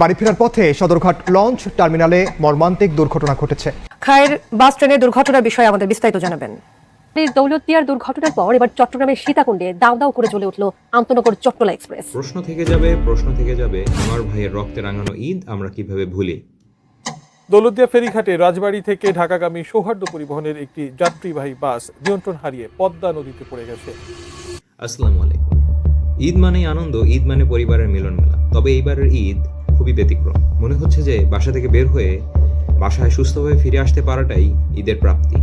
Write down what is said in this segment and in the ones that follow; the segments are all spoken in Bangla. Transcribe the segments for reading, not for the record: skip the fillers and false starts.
বাড়ি ফেরার পথে সদরঘাট লঞ্চ টার্মিনালে মর্মান্তিক দুর্ঘটনা ঘটেছে। খায়ের বাস ট্রেনের দুর্ঘটনার বিষয়ে আমাদের বিস্তারিত জানাবেন। দৌলতদিয়ার দুর্ঘটনার পর এবার চট্টগ্রামের সীতাকুণ্ডে দাউ দাউ করে জ্বলে উঠল আন্তনগর চট্টলা এক্সপ্রেস। প্রশ্ন থেকে যাবে আমার ভাইয়ের রক্তে রাঙানো ঈদ আমরা কিভাবে ভুলি। দৌলতদিয়া ফেরিঘাটে রাজবাড়ী থেকে ঢাকাগামী সৌহার্দ্য পরিবহনের একটি যাত্রীবাহী বাস নিয়ন্ত্রণ হারিয়ে পদ্মা নদীতে পড়ে গেছে। আসসালামু আলাইকুম। ঈদ মানেই আনন্দ, ঈদ মানে পরিবারের মিলন মেলা। তবে এইবারের ঈদ খুবই ব্যতিক্রম। মনে হচ্ছে যে বাসা থেকে বের হয়ে বাসায় সুস্থভাবে ফিরে আসতে পারাটাই ঈদের প্রাপ্তি।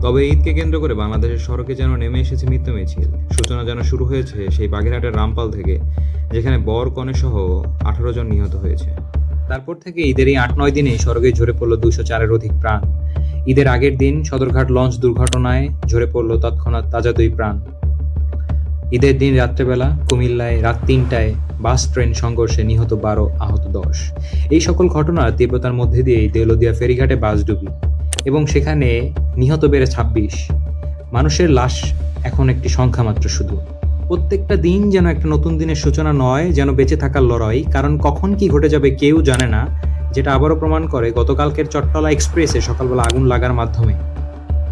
তবে ঈদকে কেন্দ্র করে বাংলাদেশের সড়কে যেন নেমে এসেছে মৃত্যু মিছিল। সূচনা যেন শুরু হয়েছে সেই বাগেরহাটের রামপাল থেকে, যেখানে বর কনে সহ 18 জন নিহত হয়েছে। তারপর থেকে ঈদের এই 8-9 দিনে সড়কে ঝরে পড়ল 204-এর অধিক প্রাণ। ঈদের আগের দিন সদরঘাট লঞ্চ দুর্ঘটনায় ঝরে পড়ল তৎক্ষণাৎ তাজা 2 প্রাণ। ঈদের দিন রাত্রেবেলা কুমিল্লায় রাত 3টায় বাস ট্রেন সংঘর্ষে নিহত 12, আহত 10। এই সকল ঘটনার তীব্রতার মধ্যে দিয়েই দৌলতদিয়া ফেরিঘাটে বাস ডুবি এবং সেখানে নিহত বেড়ে 26। মানুষের লাশ এখন একটি সংখ্যা মাত্র শুধু। প্রত্যেকটা দিন যেন একটা নতুন দিনের সূচনা নয়, যেন বেঁচে থাকার লড়াই। কারণ কখন কি ঘটে যাবে কেউ জানে না, যেটা আবারও প্রমাণ করে গতকালকের চট্টলা এক্সপ্রেসে সকালবেলা আগুন লাগার মাধ্যমে।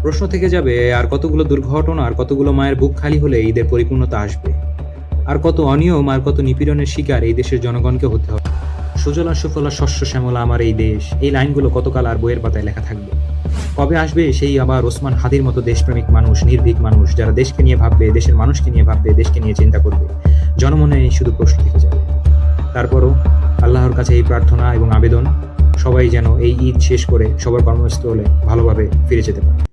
প্রশ্ন থেকে যাবে আর কতগুলো দুর্ঘটনা, আর কতগুলো মায়ের বুক খালি হলে ঈদের পরিপূর্ণতা আসবে, আর কত অনিয়ম আর কত নিপীড়নের শিকার এই দেশের জনগণকে হতে হবে। সুজলা সুফলা শস্য শ্যামলা আমার এই দেশ, এই লাইনগুলো কতকাল আর বইয়ের পাতায় লেখা থাকবে? কবে আসবে সেই আবার ওসমান হাদির মতো দেশপ্রেমিক মানুষ, নির্ভীক মানুষ, যারা দেশকে নিয়ে ভাববে, দেশের মানুষকে নিয়ে ভাববে, দেশকে নিয়ে চিন্তা করবে? জনমনে শুধু প্রশ্ন থেকে যাবে। তারপরও আল্লাহর কাছে এই প্রার্থনা এবং আবেদন, সবাই যেন এই ঈদ শেষ করে সবার কর্মস্থলে ভালোভাবে ফিরে যেতে পারে।